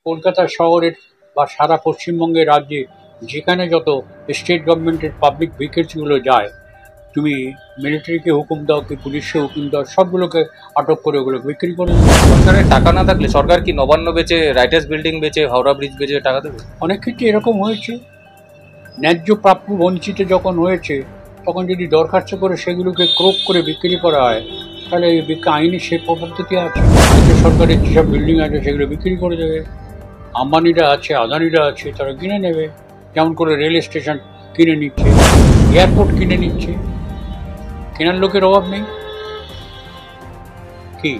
কলকাতা শহরের বা সারা পশ্চিমবঙ্গের রাজ্যে যেখানে যত স্টেট গভর্নমেন্টের পাবলিক ভেহিকেলসগুলো যায়, তুমি মিলিটারিকে হুকুম দাও কি পুলিশকে হুকুম দাও, সবগুলোকে আটক করে ওগুলো বিক্রি করে। সরকারের টাকা না থাকলে সরকার কি নবান্ন বেচে, রাইটার্স বিল্ডিং বেচে, হাওড়া ব্রিজ বেচে টাকা দেবে? অনেক ক্ষেত্রে এরকম হয়েছে। ন্যায্য প্রাপ্য বঞ্চিত যখন হয়েছে তখন যদি দরখাস্ত করে সেগুলোকে ক্রোপ করে বিক্রি করা হয়, তাহলে আইনি সে পদ্ধতি আছে। রাজ্য সরকারের যেসব বিল্ডিং আছে সেগুলো বিক্রি করে দেবে। আম্বানিরা আছে, আদানিরা আছে, তারা কিনে নেবে। যেমন করে রেল স্টেশন কিনে নিচ্ছে, এয়ারপোর্ট কিনে নিচ্ছে, কেনার লোকের অভাব নেই। কি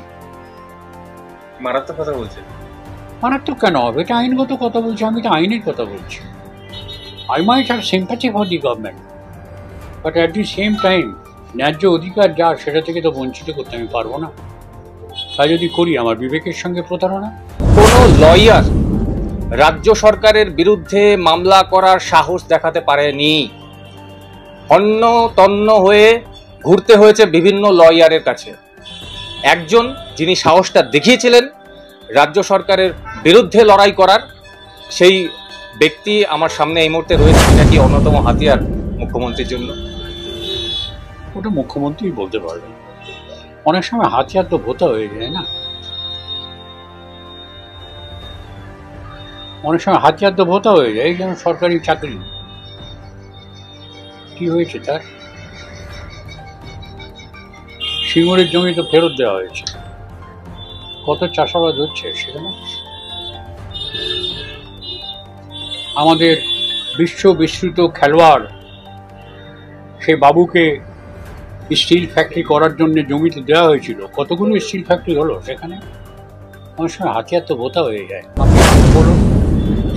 মারাত্মক কথা বলছে? মারাত্মক কেন হবে? এটা আইনগত কথা বলছি, আমি তো আইনের কথা বলছি। I might have sympathy for the government, but at the same time ন্যায্য অধিকার যা সেটা থেকে তো বঞ্চিত করতে আমি পারবো না। তাই যদি করি আমার বিবেকের সঙ্গে প্রতারণা। কোনো লয়ার রাজ্য সরকারের বিরুদ্ধে মামলা করার সাহস দেখাতে পারেনি। হন্য তন্ন হয়ে ঘুরতে হয়েছে বিভিন্ন লয়ারের কাছে। একজন যিনি সাহসটা দেখিয়েছিলেন রাজ্য সরকারের বিরুদ্ধে লড়াই করার, সেই ব্যক্তি আমার সামনে এই মুহূর্তে রয়েছে, নাকি অন্যতম হাতিয়ার মুখ্যমন্ত্রীর জন্য। ওটা মুখ্যমন্ত্রী বলতে পারবেন। অনেক সময় হাতিয়ার তো ভোতা হয়ে যায় না, অনেক সময় হাতিয়ার তো ভোতা হয়ে যায়। এই যেমন সরকারি চাকরি, কি হয়েছে তার? সিঙ্গুরের জমি তো ফেরত দেওয়া হয়েছে, কত চাষাবাদ হচ্ছে সেখানে। আমাদের বিশ্ব বিস্তৃত খেলোয়াড় সেই বাবুকে স্টিল ফ্যাক্টরি করার জন্য জমিতে দেওয়া হয়েছিল, কতগুলো স্টিল ফ্যাক্টরি হলো সেখানে। অনেক সময় হাতিয়ার তো ভোতা হয়ে যায়। আপনি বলুন,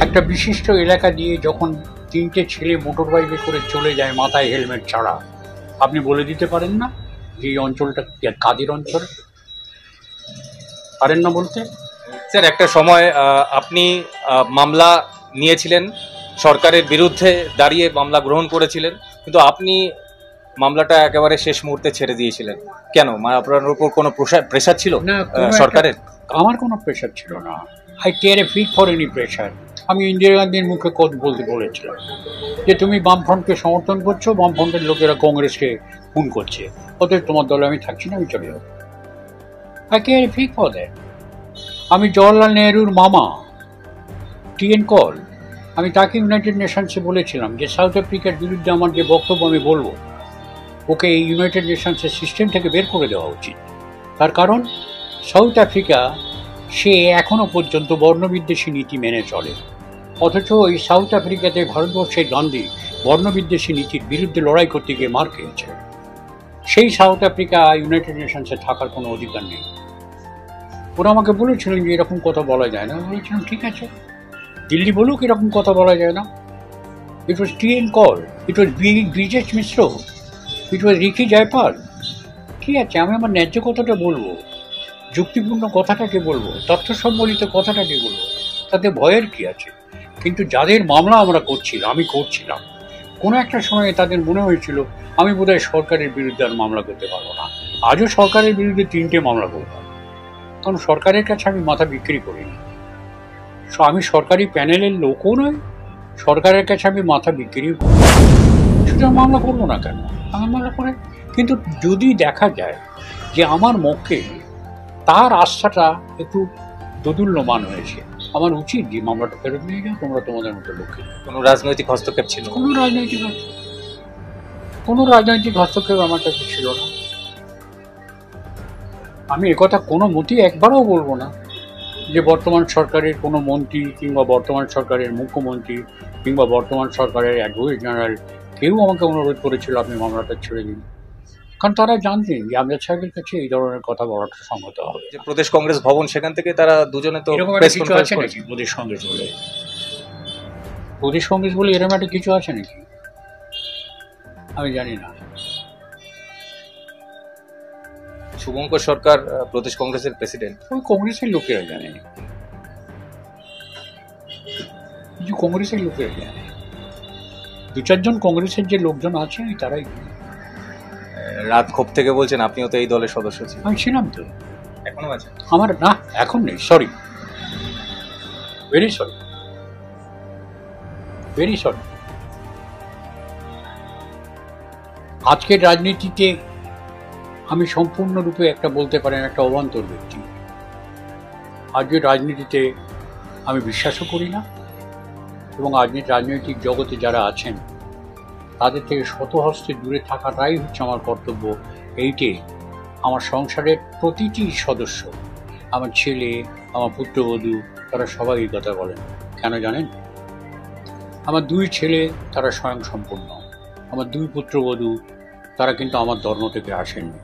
একটা বিশিষ্ট এলাকা দিয়ে যখন 3টে ছেলে মোটর বাইকে করে চলে যায় মাথায় হেলমেট ছাড়া, আপনি বলে দিতে পারেন না যে এই অঞ্চলটা কাদের অঞ্চল? পারেন না বলতে? স্যার, একটা সময় আপনি মামলা নিয়েছিলেন, সরকারের বিরুদ্ধে দাঁড়িয়ে মামলা গ্রহণ করেছিলেন, কিন্তু আপনি মামলাটা একেবারে শেষ মুহূর্তে ছেড়ে দিয়েছিলেন কেন? আপনার উপর কোনো প্রেশার ছিল না সরকারের? আমার কোনো প্রেশার ছিল না। I care a fig for any pressure. আমি ইন্দিরা গান্ধীর মুখে বলেছিলাম যে তুমি বামফ্রন্টকে সমর্থন করছো, বামফ্রন্টের লোকেরা কংগ্রেসকে খুন করছে, অতএব তোমার দলে আমি থাকছি না, আমি চলে যাবো। I care a fig for that. আমি জওয়াহরলাল নেহরুর মামা টিএন কল, আমি তাকে ইউনাইটেড নেশনসে বলেছিলাম যে সাউথ আফ্রিকার বিরুদ্ধে আমার যে বক্তব্য আমি বলবো, ওকে এই ইউনাইটেড নেশনসের সিস্টেম থেকে বের করে দেওয়া উচিত। তার কারণ সাউথ আফ্রিকা সে এখনো পর্যন্ত বর্ণবিদ্বেষী নীতি মেনে চলে, অথচ এই সাউথ আফ্রিকাতে ভারতবর্ষের গান্ধী বর্ণবিদ্বেষী নীতির বিরুদ্ধে লড়াই করতে গিয়ে মার খেয়েছে। সেই সাউথ আফ্রিকা ইউনাইটেড নেশনসে থাকার কোনো অধিকার নেই। ওরা আমাকে বলেছিলেন যে এরকম কথা বলা যায় না। বলেছিলাম ঠিক আছে, দিল্লি বলুক এরকম কথা বলা যায় না। ইট ওয়াজ টিএন কল, ইট ওয়াজ ব্রিজেশ মিশ্র, ইট ওয়াজ রিকি জয়পাল। ঠিক আছে, আমি আমার ন্যায্য কথাটা বলবো, যুক্তিপূর্ণ কথাটাকে বলবো, তথ্য সম্বলিত কথাটাকে বলবো, তাতে ভয়ের কি আছে? কিন্তু যাদের মামলা আমরা আমি করছিলাম, কোনো একটা সময়ে তাদের মনে হয়েছিল আমি বোধহয় সরকারের বিরুদ্ধে আর মামলা করতে পারবো না। আজও সরকারের বিরুদ্ধে 3টে মামলা করব, কারণ সরকারের কাছে আমি মাথা বিক্রি করিনি। আমি সরকারি প্যানেলের লোকও নয়, সরকারের কাছে আমি মাথা বিক্রিও করি, সুতরাং মামলা করবো না কেন? আমি মামলা করে, কিন্তু যদি দেখা যায় যে আমার মুখে তার আস্থাটা একটু দোদুল্যমান হয়েছে, আমার উচিত যে মামলাটা ফেরত নিয়ে যাও, তোমরা তোমাদের মতো লোককে। কোনো রাজনৈতিক হস্তক্ষেপ ছিল? কোনো রাজনৈতিক হস্তক্ষেপ আমার কাছে ছিল না। আমি একথা কোনো মতেই একবারও বলবো না যে বর্তমান সরকারের কোনো মন্ত্রী কিংবা বর্তমান সরকারের মুখ্যমন্ত্রী কিংবা বর্তমান সরকারের অ্যাডভোকেট জেনারেল কেউ আমাকে অনুরোধ করেছিল আপনি মামলাটা ছেড়ে দিন, কারণ তারা জানতেন যে আমজাদ সাহেবের কাছে এই ধরনের কথা বলাটা সম্মত হবে। যে প্রদেশ কংগ্রেস ভবন, সেখান থেকে তারা দুজনে তো কিছু আছে নাকি প্রদেশ কংগ্রেস বলে? প্রদেশ কংগ্রেস বলে এরকম একটা কিছু আছে নাকি? আমি জানি না। শুভঙ্কর সরকার প্রদেশ কংগ্রেসের প্রেসিডেন্ট। ওই কংগ্রেসের লোকেরা জানে, কিছু কংগ্রেসের লোকেরা জানে, 2-4জন কংগ্রেসের যে লোকজন আছে তারাই। রাত ক্ষোভ থেকে বলছেন আপনিও তো এই দলের সদস্য ছিলেন। আমি ছিলাম তো, এখনো আছেন? আমার না এখন নেই, sorry. Very sorry, very sorry. আজকের রাজনীতিতে আমি সম্পূর্ণরূপে একটা বলতে পারেন একটা অবান্তর ব্যক্তি। আজকের রাজনীতিতে আমি বিশ্বাসও করি না, এবং আজকের রাজনৈতিক জগতে যারা আছেন তাদের থেকে শতহস্তে দূরে থাকাটাই হচ্ছে আমার কর্তব্য। এইটে আমার সংসারের প্রতিটি সদস্য, আমার ছেলে, আমার পুত্রবধূ, তারা সবাই এই কথা বলেন। কেন জানেন? আমার দুই ছেলে তারা স্বয়ংসম্পূর্ণ, আমার দুই পুত্রবধূ তারা কিন্তু আমার ধর্ম থেকে আসেননি।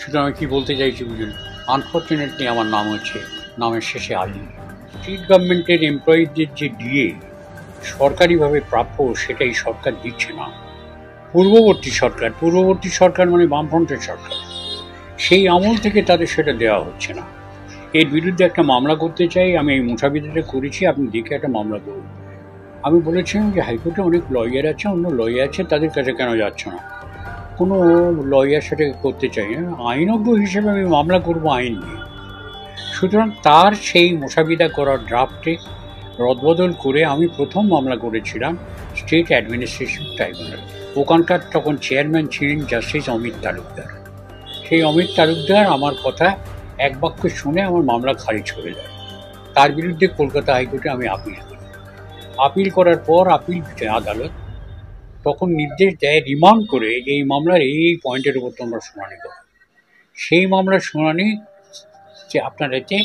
শুধু আমি কি বলতে চাইছি বুঝুন, আনফর্চুনেটলি আমার নাম হচ্ছে নামের শেষে আলী। স্টেট গভর্নমেন্টের এমপ্লয়িজদের যে ডিএ সরকারিভাবে প্রাপ্য সেটাই সরকার দিচ্ছে না। পূর্ববর্তী সরকার মানে বামফ্রন্টের সরকার, সেই আমল থেকে তাদের সেটা দেওয়া হচ্ছে না। এর বিরুদ্ধে একটা মামলা করতে চাই। আমি এই মুঠাবিদিটা করেছি, আপনি দেখে একটা মামলা করুন। আমি বলেছিলাম যে হাইকোর্টে অনেক লয়ার আছে, অন্য লয়ার আছে, তাদের কাছে কেন যাচ্ছে না? কোনো লয়ার সেটাকে করতে চাই না। আইনজ্ঞ হিসেবে আমি মামলা করব আইন নিয়ে। সুতরাং তার সেই মোসাবিদা করার ড্রাফটে রদবদল করে আমি প্রথম মামলা করেছিলাম স্টেট অ্যাডমিনিস্ট্রেশন ট্রাইব্যুনাল। ওখানকার তখন চেয়ারম্যান ছিলেন জাস্টিস অমিত তালুকদার। সেই অমিত তালুকদার আমার কথা এক বাক্য শুনে আমার মামলা খারিজ করে দেয়। তার বিরুদ্ধে কলকাতা হাইকোর্টে আমি আপিল করি। আপিল করার পর আপিল আদালত তখন নির্দেশ দেয় রিমান্ড করে যে এই মামলার এই পয়েন্টের উপর তোমরা শুনানি করো। সেই মামলার শুনানি যে আপনার এতে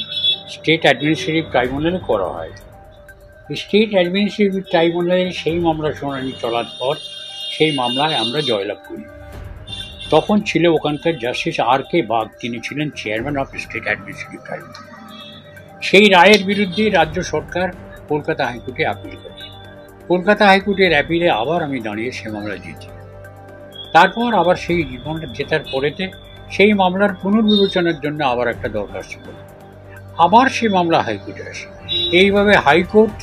স্টেট অ্যাডমিনিস্ট্রেটিভ ট্রাইব্যুনালে করা হয়। স্টেট অ্যাডমিনিস্ট্রেটিভ ট্রাইব্যুনালে সেই মামলার শুনানি চলার পর সেই মামলায় আমরা জয়লাভ করি। তখন ছিল ওখানকার জাস্টিস R.K. বাগ, তিনি ছিলেন chairman of state administrative tribunal. সেই রায়ের বিরুদ্ধে রাজ্য সরকার কলকাতা হাইকোর্টে আপিল করে। কলকাতা হাইকোর্টের অ্যাপিলে আবার আমি দাঁড়িয়ে সে মামলা জিতি। তারপর আবার সেই জীবনটা জেতার পরেতে সেই মামলার পুনর্বিবেচনার জন্য আবার একটা দরখাস্ত করি। আবার সেই মামলা হাইকোর্টে আসে। এইভাবে high court,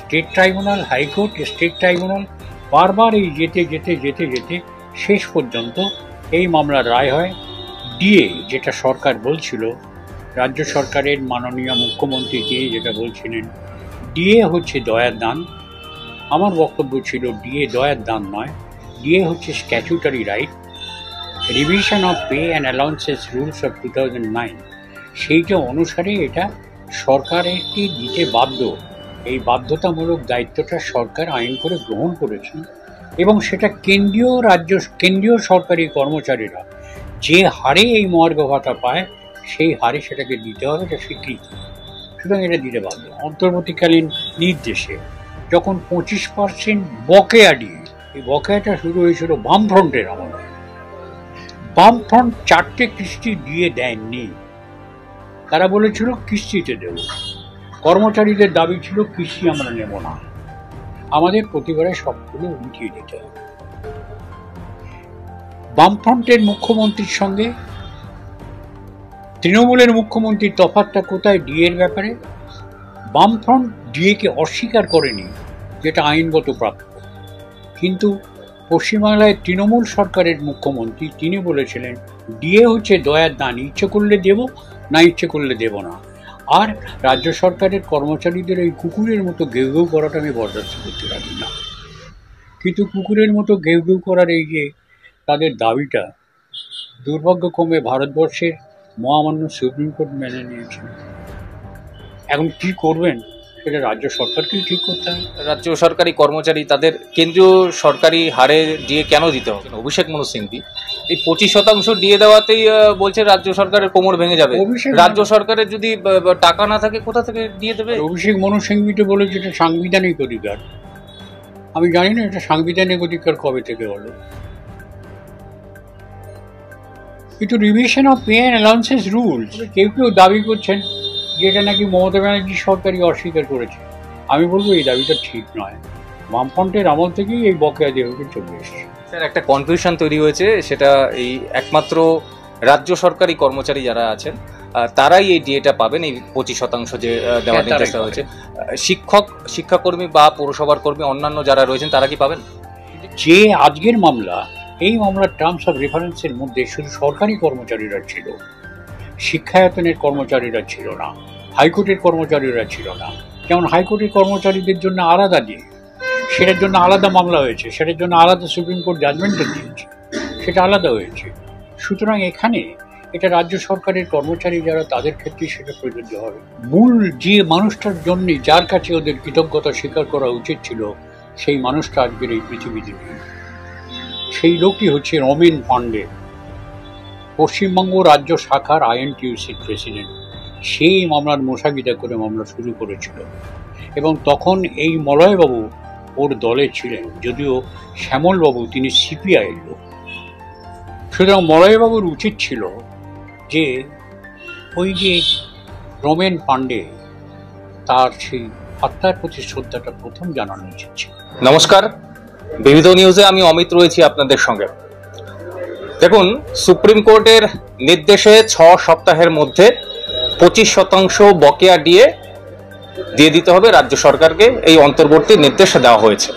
state tribunal, high court, state tribunal, বারবার এই যেতে যেতে যেতে যেতে শেষ পর্যন্ত এই মামলার রায় হয় ডিএ, যেটা সরকার বলছিল, রাজ্য সরকারের মাননীয় মুখ্যমন্ত্রী তিনি যেটা বলছিলেন ডিএ হচ্ছে দয়ার দান। আমার বক্তব্য ছিল ডিএ দয়ার দান নয়, ডিএ হচ্ছে statutory right. Revision of pay and allowances rules of 2009 সেইটা অনুসারে এটা সরকারকে দিতে বাধ্য। এই বাধ্যতামূলক দায়িত্বটা সরকার আইন করে গ্রহণ করেছেন, এবং সেটা কেন্দ্রীয় সরকারি কর্মচারীরা যে হারে এই মহার্ঘ ভাতা পায় সেই হারে সেটাকে দিতে হবে, এটা স্বীকৃতি। সুতরাং এটা দিতে বাধ্য। অন্তর্বর্তীকালীন নির্দেশে যখন 25% বকেয়া দিয়ে, এই বকেয়াটা শুরু হয়েছিল বামফ্রন্টের আমলে। বামফ্রন্ট 4টে কিস্তি দিয়ে দেননি, তারা বলেছিল কিস্তিতে দেব। কর্মচারীদের দাবি ছিল কিস্তি আমরা নেব না, আমাদের প্রতিবারে সবগুলো উঠিয়ে দিতে হবে। বামফ্রন্টের মুখ্যমন্ত্রীর সঙ্গে তৃণমূলের মুখ্যমন্ত্রীর তফাৎটা কোথায় ডিএর ব্যাপারে? বামফ্রন্ট ডিএকে অস্বীকার করেনি, যেটা আইনগত প্রাপ্য, কিন্তু পশ্চিমবাংলায় তৃণমূল সরকারের মুখ্যমন্ত্রী তিনি বলেছিলেন ডিএ হচ্ছে দয়ার দান, ইচ্ছে করলে দেব, না ইচ্ছে করলে দেব না। আর রাজ্য সরকারের কর্মচারীদের এই কুকুরের মতো ঘেউ ঘেউ করাটা আমি বরদাস্ত করতে পারি না। কিন্তু কুকুরের মতো ঘেউ ঘেউ করার এই যে তাদের দাবিটা, দুর্ভাগ্যক্রমে ভারতবর্ষের মহামান্য সুপ্রিম কোর্ট মেনে নিয়েছেন। এখন কি করবেন সেটা রাজ্য সরকারকেই ঠিক করতে হবে। রাজ্য সরকারি কর্মচারী তাদের কেন্দ্রীয় সরকারি হারে ডিএ কেন দিতে হবে? অভিষেক মনু সিংভি এই 25% ডিএ দেওয়াতেই বলছে রাজ্য সরকারের কোমর ভেঙে যাবে। রাজ্য সরকারের যদি টাকা না থাকে কোথা থেকে দিয়ে দেবে? অভিষেক মনু সিংভি তো বলেছে এটা সাংবিধানিক অধিকার। আমি জানি না এটা সাংবিধানিক অধিকার কবে থেকে হলো। কিন্তু revision of pay and allowances rules কেউ কেউ দাবি করছেন যেটা নাকি মমতা ব্যানার্জি সরকারই অস্বীকার করেছে। আমি বলবো এই দাবিটা ঠিক নয়। বামফ্রন্টের আমল থেকেই এই বকেয়া দেহকে চলে এসেছে। স্যার, একটা কনফিউশন তৈরি হয়েছে, সেটা এই একমাত্র রাজ্য সরকারি কর্মচারী যারা আছেন তারাই এই ডিএটা পাবেন, এই 25% যে দেওয়ার নির্দেশ দেওয়া হয়েছে। শিক্ষাকর্মী বা পৌরসভার কর্মী অন্যান্য যারা রয়েছেন তারা কি পাবেন? যে আজকের মামলা, এই মামলার টার্মস অফ রেফারেন্সের মধ্যে শুধু সরকারি কর্মচারীরা ছিল, শিক্ষায়তনের কর্মচারীরা ছিল না। হাইকোর্টের কর্মচারীরা ছিল না। যেমন হাইকোর্টের কর্মচারীদের জন্য আলাদা দিয়ে, সেটার জন্য আলাদা মামলা হয়েছে, সেটার জন্য আলাদা সুপ্রিম কোর্ট জাজমেন্টও দিয়েছে, সেটা আলাদা হয়েছে। সুতরাং এখানে এটা রাজ্য সরকারের কর্মচারী যারা, তাদের ক্ষেত্রে সেটা প্রযোজ্য হবে। মূল যে মানুষটার জন্য, যার কাছে ওদের কৃতজ্ঞতা স্বীকার করা উচিত ছিল, সেই মানুষটা আজকের এই পৃথিবীতে নেই। সেই লোকটি হচ্ছে রমেন পান্ডে, পশ্চিমবঙ্গ রাজ্য শাখার আইএনটিইউসির প্রেসিডেন্ট। সেই মামলার মোসাবিদা করে মামলা শুরু করেছিল, এবং তখন এই মলয়বাবু ওর দলে ছিলেন, যদিও শ্যামলবাবু তিনি সিপিআইয়ের লোক। সুতরাং মলয়বাবুর উচিত ছিল যে ওই যে রমেন পান্ডে, তার সেই আত্মার প্রতি শ্রদ্ধাটা প্রথম জানানো উচিত ছিল। নমস্কার, বিবিধ নিউজে আমি অমিত রয়েছি আপনাদের সঙ্গে। দেখুন, সুপ্রিম কোর্টের নির্দেশে 6 সপ্তাহের মধ্যে 25% বকেয়া দিয়ে দিতে হবে রাজ্য সরকারকে, এই অন্তর্বর্তী নির্দেশ দেওয়া হয়েছে।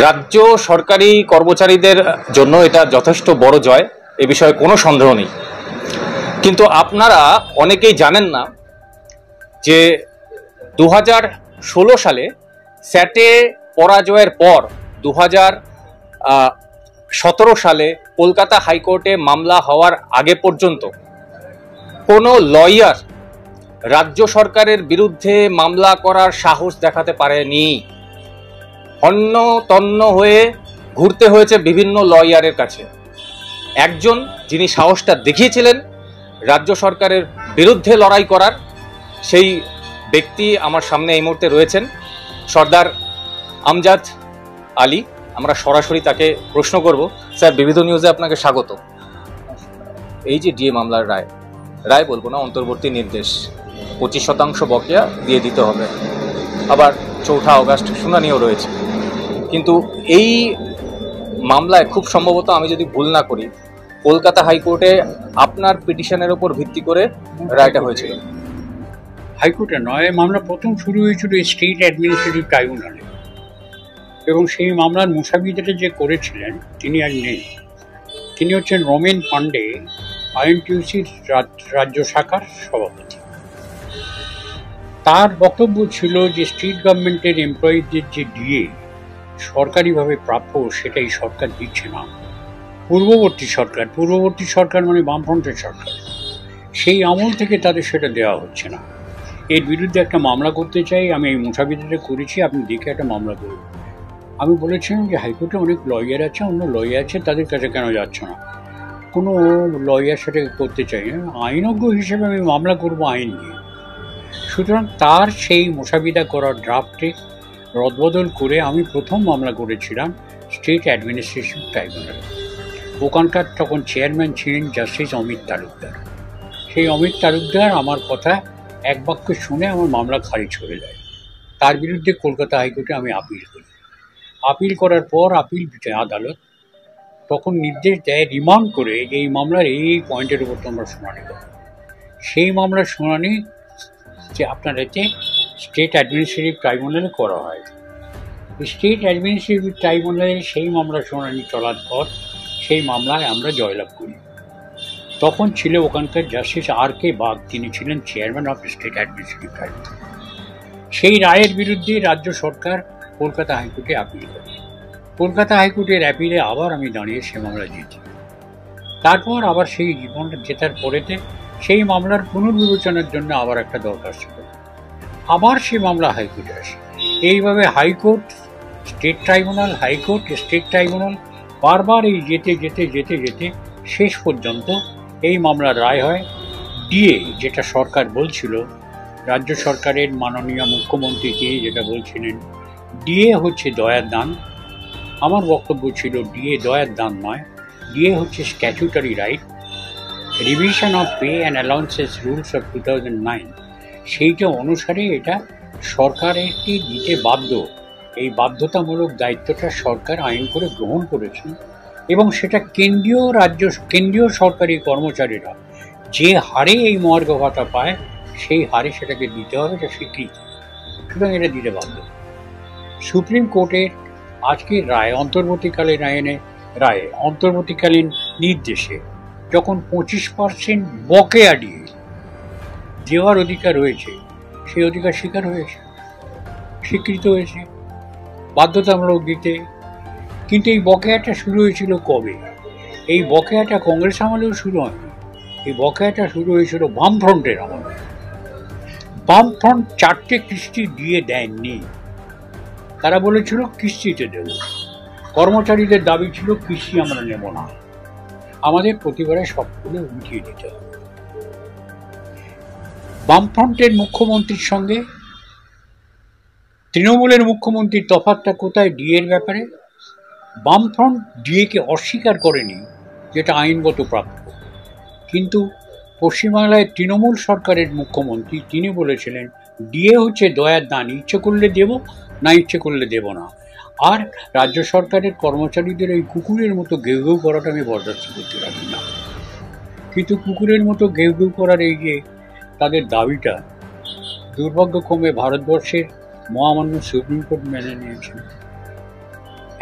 রাজ্য সরকারি কর্মচারীদের জন্য এটা যথেষ্ট বড় জয়, এ বিষয়ে কোনো সন্দেহ নেই। কিন্তু আপনারা অনেকেই জানেন না যে 2016 সালে স্যাটে পরাজয়ের পর 2017 সালে কলকাতা হাইকোর্টে মামলা হওয়ার আগে পর্যন্ত কোনো লয়ার রাজ্য সরকারের বিরুদ্ধে মামলা করার সাহস দেখাতে পারেনি। হন্য তন্ন হয়ে ঘুরতে হয়েছে বিভিন্ন লয়ারের কাছে। একজন যিনি সাহসটা দেখিয়েছিলেন রাজ্য সরকারের বিরুদ্ধে লড়াই করার, সেই ব্যক্তি আমার সামনে এই মুহূর্তে রয়েছেন, সর্দার আমজাদ আলী। আমরা সরাসরি তাকে প্রশ্ন করব। স্যার, বিবিধ নিউজে আপনাকে স্বাগত। এই যে ডিএ মামলার রায় বলবো না, অন্তর্বর্তী নির্দেশ 25% বকেয়া দিয়ে দিতে হবে, আবার 4 আগস্ট শুনানিও রয়েছে। কিন্তু এই মামলায় খুব সম্ভবত, আমি যদি ভুল না করি, কলকাতা হাইকোর্টে আপনার পিটিশনের উপর ভিত্তি করে রায়টা হয়েছিল। হাইকোর্টে নয়, মামলা প্রথম শুরু হয়েছিল স্টেট অ্যাডমিনিস্ট্রেটিভ ট্রাইব্যুনালে, এবং সেই মামলার মোসাবিদাটা যে করেছিলেন তিনি আজ নেই। তিনি হচ্ছেন রমেন পান্ডে, আইএনটিইউসির রাজ্য শাখার সভাপতি। তার বক্তব্য ছিল যে স্টেট গভর্নমেন্টের এমপ্লয়িদের যে ডিএ সরকারিভাবে প্রাপ্য, সেটাই সরকার দিচ্ছে না। পূর্ববর্তী সরকার মানে বামফ্রন্টের সরকার, সেই আমল থেকে তাদের সেটা দেওয়া হচ্ছে না। এর বিরুদ্ধে একটা মামলা করতে চাই, আমি এই মোসাবিদাটা করেছি, আপনি দেখে একটা মামলা করুন। আমি বলেছিলাম যে হাইকোর্টে অনেক লয়ার আছে, অন্য লয়ার আছে, তাদের কাছে কেন যাচ্ছে না? কোনো লয়ার সেটাকে করতে চাই না, আইনজ্ঞ হিসেবে আমি মামলা করব আইন নিয়ে। সুতরাং তার সেই মোসাবিদা করার ড্রাফটে রদবদল করে আমি প্রথম মামলা করেছিলাম স্টেট অ্যাডমিনিস্ট্রেশন ট্রাইব্যুনালে। ওখানকার তখন চেয়ারম্যান ছিলেন জাস্টিস অমিত তালুকদার। সেই অমিত তালুকদার আমার কথা এক বাক্য শুনে আমার মামলা খারিজ করে দেয়। তার বিরুদ্ধে কলকাতা হাইকোর্টে আমি আপিল করি। আপিল করার পর আপিল আদালত তখন নির্দেশ দেয় রিমান্ড করে, এই মামলার এই পয়েন্টের উপর তোমরা শুনানি করো। সেই মামলার শুনানি যে আপনার এতে স্টেট অ্যাডমিনিস্ট্রেটিভ ট্রাইব্যুনালে করা হয়। স্টেট অ্যাডমিনিস্ট্রেটিভ ট্রাইব্যুনালে সেই মামলার শুনানি চলার পর সেই মামলায় আমরা জয়লাভ করি। তখন ছিল ওখানকার জাস্টিস R.K. বাগ, তিনি ছিলেন chairman of state administrative tribunal. সেই রায়ের বিরুদ্ধে রাজ্য সরকার কলকাতা হাইকোর্টে আপিল করে। কলকাতা হাইকোর্টের অ্যাপিলে আবার আমি দাঁড়িয়ে সে মামলা জিতি। তারপর আবার সেই জীবনটা জেতার পরেতে সেই মামলার পুনর্বিবেচনার জন্য আবার একটা দরখাস্ত করে আবার সেই মামলা হাইকোর্টে আসে। এইভাবে high court, state tribunal, high court, state tribunal, বারবার এই যেতে যেতে যেতে যেতে শেষ পর্যন্ত এই মামলার রায় হয় ডিএ, যেটা সরকার বলছিল, রাজ্য সরকারের মাননীয় মুখ্যমন্ত্রী তিনি যেটা বলছিলেন ডিএ হচ্ছে দয়ার দান। আমার বক্তব্য ছিল ডিএ দয়ার দান নয়, ডিএ হচ্ছে statutory right. Revision of pay and allowances rules of 2009, সেইটা অনুসারে এটা সরকারকে দিতে বাধ্য। এই বাধ্যতামূলক দায়িত্বটা সরকার আইন করে গ্রহণ করেছেন, এবং সেটা কেন্দ্রীয় সরকারি কর্মচারীরা যে হারে এই মহার্ঘ ভাতা পায় সেই হারে সেটাকে দিতে হবে, এটা স্বীকৃত। সুতরাং এটা দিতে বাধ্য। সুপ্রিম কোর্টের আজকের রায়, অন্তর্বর্তীকালীন নির্দেশে যখন 25% বকেয়া দিয়ে দেওয়ার অধিকার রয়েছে, সেই অধিকার স্বীকার হয়েছে, স্বীকৃত হয়েছে, বাধ্যতামূলক দিতে। কিন্তু এই বকেয়াটা শুরু হয়েছিল কবে? এই বকেয়াটা কংগ্রেস আমলেও শুরু হয়নি, এই বকেয়াটা শুরু হয়েছিল বামফ্রন্টের আমলে। বামফ্রন্ট 4টে কিস্তি দিয়ে দেননি, তারা বলেছিল কিস্তিতে দেব। কর্মচারীদের দাবি ছিল কিস্তি আমরা নেব না, আমাদের প্রতিবারে সবগুলো উঠিয়ে দিতে হবে। বামফ্রন্টের মুখ্যমন্ত্রীর সঙ্গে তৃণমূলের মুখ্যমন্ত্রীর তফাৎটা কোথায় ডিএর ব্যাপারে? বামফ্রন্ট ডিএকে অস্বীকার করেনি, যেটা আইনগত প্রাপ্য, কিন্তু পশ্চিমবাংলায় তৃণমূল সরকারের মুখ্যমন্ত্রী তিনি বলেছিলেন ডিএ হচ্ছে দয়ার দান, ইচ্ছে করলে দেব, না ইচ্ছে করলে দেব না। আর রাজ্য সরকারের কর্মচারীদের এই কুকুরের মতো ঘেউ ঘেউ করাটা আমি বরদাস্ত করতে পারি না। কিন্তু কুকুরের মতো ঘেউ ঘেউ করার এই যে তাদের দাবিটা, দুর্ভাগ্যক্রমে ভারতবর্ষের মহামান্য সুপ্রিম কোর্ট মেনে নিয়েছেন।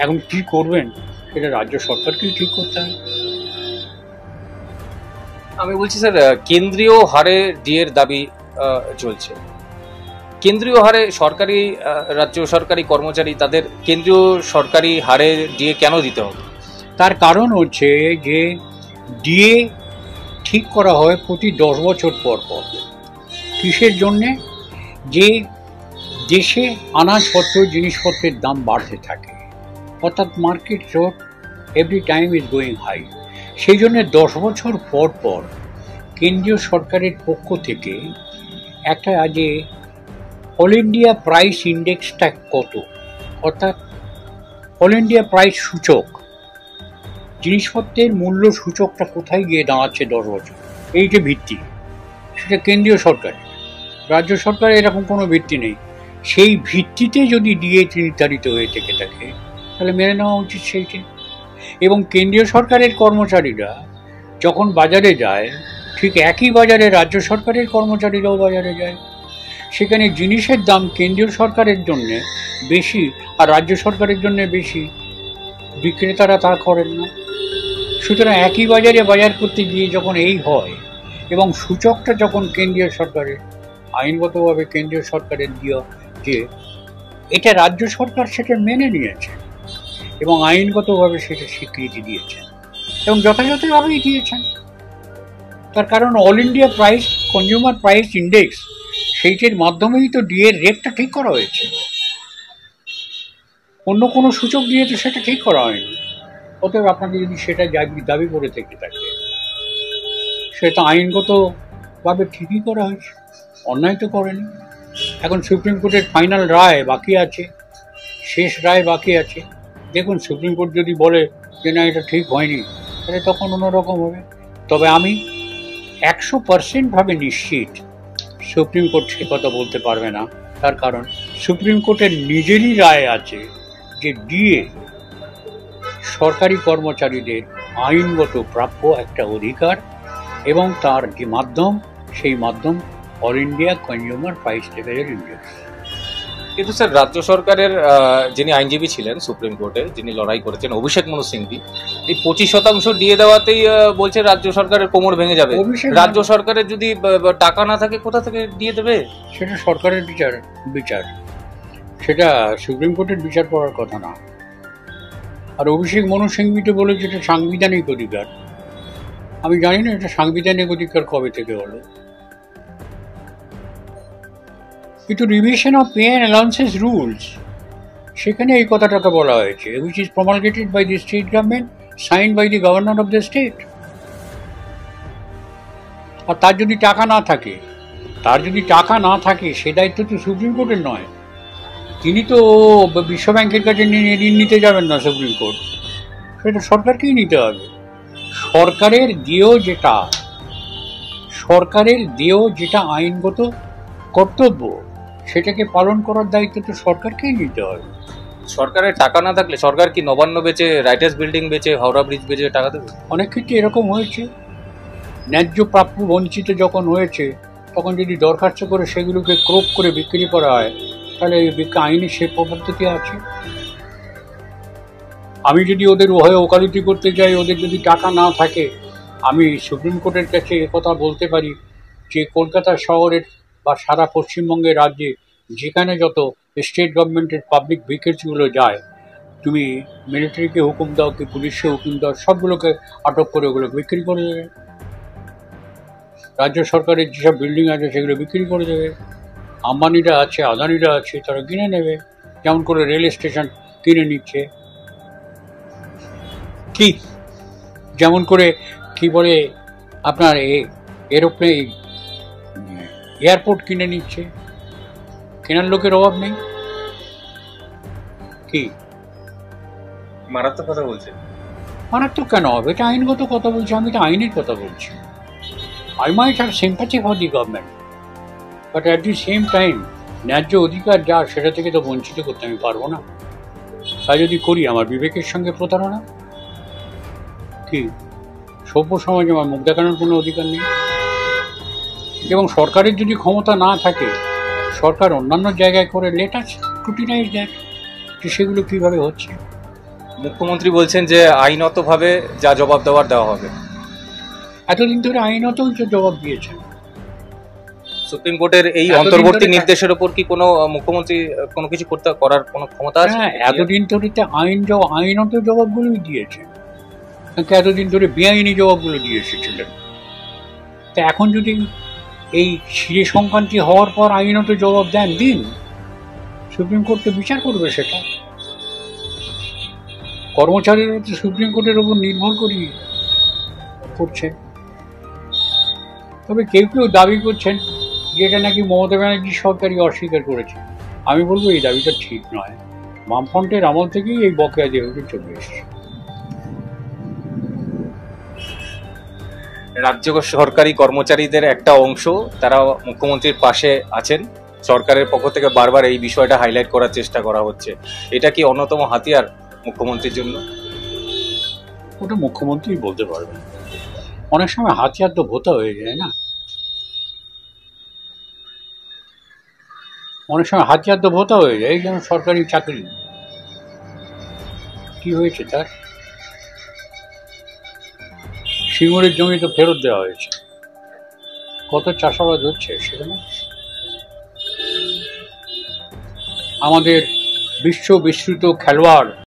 এখন কি করবেন সেটা রাজ্য সরকারকেই ঠিক করতে হবে। আমি বলছি স্যার, কেন্দ্রীয় হারে ডিএর দাবি চলছে। কেন্দ্রীয় হারে সরকারি রাজ্য সরকারি কর্মচারী তাদের কেন্দ্রীয় সরকারি হারে ডিএ কেন দিতে হবে? তার কারণ হচ্ছে যে ডিএ ঠিক করা হয় প্রতি 10 বছর পর পর। কিসের জন্যে? যে দেশে আনাজপত্র জিনিসপত্রের দাম বাড়তে থাকে, অর্থাৎ market rate every time is going high. সেই জন্য 10 বছর পর পর কেন্দ্রীয় সরকারের পক্ষ থেকে একটা যে অল ইন্ডিয়া প্রাইস ইন্ডেক্সটা কত, অর্থাৎ অল ইন্ডিয়া প্রাইস সূচক, জিনিসপত্রের মূল্য সূচকটা কোথায় গিয়ে দাঁড়াচ্ছে 10 বছর, এই যে ভিত্তি, সেটা কেন্দ্রীয় সরকার, রাজ্য সরকারের এরকম কোনো ভিত্তি নেই। সেই ভিত্তিতে যদি ডিএ নির্ধারিত হয়ে থেকে থাকে তাহলে মেনে নেওয়া উচিত সেইটি। এবং কেন্দ্রীয় সরকারের কর্মচারীরা যখন বাজারে যায়, ঠিক একই বাজারে রাজ্য সরকারের কর্মচারীরাও বাজারে যায়। সেখানে জিনিসের দাম কেন্দ্রীয় সরকারের জন্য বেশি আর রাজ্য সরকারের জন্য বেশি, বিক্রেতারা তা করেন না। সুতরাং একই বাজারে বাজার করতে গিয়ে যখন এই হয়, এবং সূচকটা যখন কেন্দ্রীয় সরকারের, আইনগতভাবে কেন্দ্রীয় সরকারের দিয়ে যে এটা রাজ্য সরকার সেটা মেনে নিয়েছে এবং আইনগতভাবে সেটা স্বীকৃতি দিয়েছেন এবং যথাযথভাবেই দিয়েছেন। তার কারণ all India price consumer price index, সেইটির মাধ্যমেই তো ডিএর রেটটা ঠিক করা হয়েছে, অন্য কোনো সূচক দিয়ে তো সেটা ঠিক করা হয়নি। অতএব আপনাকে যদি সেটা দাবি করে থেকে থাকে, সেটা আইনগতভাবে ঠিকই করা হয়েছে, অন্যায় তো করেনি। এখন সুপ্রিম কোর্টের ফাইনাল রায় বাকি আছে, শেষ রায় বাকি আছে। দেখুন, সুপ্রিম কোর্ট যদি বলে যে না এটা ঠিক হয়নি, তাহলে তখন অন্যরকম হবে। তবে আমি 100% নিশ্চিত সুপ্রিম কোর্ট সে কথা বলতে পারবে না। তার কারণ সুপ্রিম কোর্টের নিজেরই রায় আছে যে ডিএ সরকারি কর্মচারীদের আইনগত প্রাপ্য একটা অধিকার এবং তার যে মাধ্যম, সেই মাধ্যম অল ইন্ডিয়া কনজিউমার প্রাইস লেভেলের ইন্ডেক্স। কিন্তু স্যার, রাজ্য সরকারের যিনি আইনজীবী ছিলেন সুপ্রিম কোর্টে, যিনি লড়াই করেছেন, অভিষেক মনু সিংভি, এই 25% দিয়ে দেওয়াতেই বলছে রাজ্য সরকারের কোমর ভেঙে যাবে। রাজ্য সরকারের যদি টাকা না থাকে কোথা থেকে দিয়ে দেবে? সেটা সরকারের বিচার, সেটা সুপ্রিম কোর্টের বিচার করার কথা না। আর অভিষেক মনু সিংভি তো বলেছে এটা সাংবিধানিক অধিকার। আমি জানি না এটা সাংবিধানিক অধিকার কবে থেকে হলো। কিন্তু revision of pay and allowances rules, সেখানে এই কথাটাকে বলা হয়েছে, which is promulgated by the state government, signed by the governor of the state। আর তার যদি টাকা না থাকে, সে দায়িত্ব তো সুপ্রিম কোর্টের নয়। তিনি তো বিশ্ব ব্যাংকের কাছে ঋণ নিতে যাবেন না সুপ্রিম কোর্ট, সেটা সরকারকেই নিতে হবে। সরকারের দেয় যেটা আইনগত কর্তব্য, সেটাকে পালন করার দায়িত্ব তো সরকারকেই নিতে হবে। সরকারের টাকা না থাকলে সরকার কি নবান্ন বেচে, রাইটার্স বিল্ডিং বেচে, হাওড়া ব্রিজ বেচে টাকা দেবে? অনেক ক্ষেত্রে এরকম হয়েছে। ন্যায্য প্রাপ্য বঞ্চিত যখন হয়েছে, তখন যদি দরখাস্ত করে সেগুলোকে ক্রোপ করে বিক্রি করা হয়, তাহলে আইনে সে পদ্ধতি আছে। আমি যদি ওদের হয়ে ওকালতি করতে যাই, ওদের যদি টাকা না থাকে, আমি সুপ্রিম কোর্টের কাছে কথা বলতে পারি যে কলকাতা শহরের বা সারা পশ্চিমবঙ্গের রাজ্যে যেখানে যত স্টেট গভর্নমেন্টের পাবলিক ভেহিকেলসগুলো যায়, তুমি মিলিটারিকে হুকুম দাও কি পুলিশকে হুকুম দাও, সবগুলোকে আটক করে ওগুলো বিক্রি করে দেবে। রাজ্য সরকারের যেসব বিল্ডিং আছে সেগুলো বিক্রি করে দেবে। আম্বানিরা আছে, আদানিরা আছে, তারা কিনে নেবে, যেমন করে রেল স্টেশন কিনে নিচ্ছে, কি যেমন করে কি বলে আপনার এরোপ্লেন এয়ারপোর্ট কিনে নিচ্ছে। কেনার লোকের অভাব নেই। কি মারাত্মক কথা বলছেন। মারাত্মক কেন হবে? এটা আইনগত কথা বলছি, আমি তো আইনের কথা বলছি। I might have sympathy for the government, but at the same time ন্যায্য অধিকার যা সেটা থেকে তো বঞ্চিত করতে আমি পারবো না। তাই যদি করি আমার বিবেকের সঙ্গে প্রতারণা। কি সভ্য সমাজে আমার মুখ দেখানোর কোনো অধিকার নেই। এবং সরকারের যদি ক্ষমতা না থাকে, সরকার অন্যান্য জায়গায় করে লেটাস স্ক্রুটিনাইজ দেয় যে সেগুলো কীভাবে হচ্ছে। মুখ্যমন্ত্রী বলছেন যে আইনতভাবে যা জবাব দেওয়ার দেওয়া হবে। এতদিন ধরে আইনতই তো জবাব দিয়েছেন। সুপ্রিম কোর্টের এই এতদিন অন্তর্বর্তী ধরে নির্দেশের উপর কি কোনো মুখ্যমন্ত্রী কোনো কিছু করার কোনো ক্ষমতা আছে? হ্যাঁ, এতদিন ধরে তো আইনত জবাবগুলোই দিয়েছে, কিন্তু এতদিন ধরে বেআইনি জবাবগুলো দিয়ে এসেছিলেন। তা এখন যদি এই শিরে সংক্রান্তি হওয়ার পর আইনত জবাব দেন, দিন, সুপ্রিম কোর্ট তো বিচার করবে সেটা। কর্মচারীরা তো সুপ্রিম কোর্টের উপর নির্ভর করিয়ে করছে। তবে কেউ কেউ দাবি করছেন যে এটা নাকি মমতা ব্যানার্জি সরকারই অস্বীকার করেছে। আমি বলবো এই দাবিটা ঠিক নয়। বামফ্রন্টের আমল থেকেই এই বকেয়া যেভাবে চলে এসেছে। রাজ্য সরকারি কর্মচারীদের একটা অংশ তারা মুখ্যমন্ত্রীর পাশে আছেন। সরকারের পক্ষ থেকে বারবার এই বিষয়টা হাইলাইট করার চেষ্টা করা হচ্ছে। এটা কি অন্যতম হাতিয়ার মুখ্যমন্ত্রীর জন্য? ওটা মুখ্যমন্ত্রী বলতে পারবেন। অনেক সময় হাতিয়ার তো ভোতা হয়ে যায় না, অনেক সময় হাতিয়ার তো ভোতা হয়ে যায়। এই যেমন সরকারি চাকরি, কি হয়েছে তার? সিঙ্গুরের জমি তো ফেরত দেওয়া হয়েছে, কত চাষাবাদ হচ্ছে সেখানে। আমাদের বিশ্ব বিস্তৃত খেলোয়াড়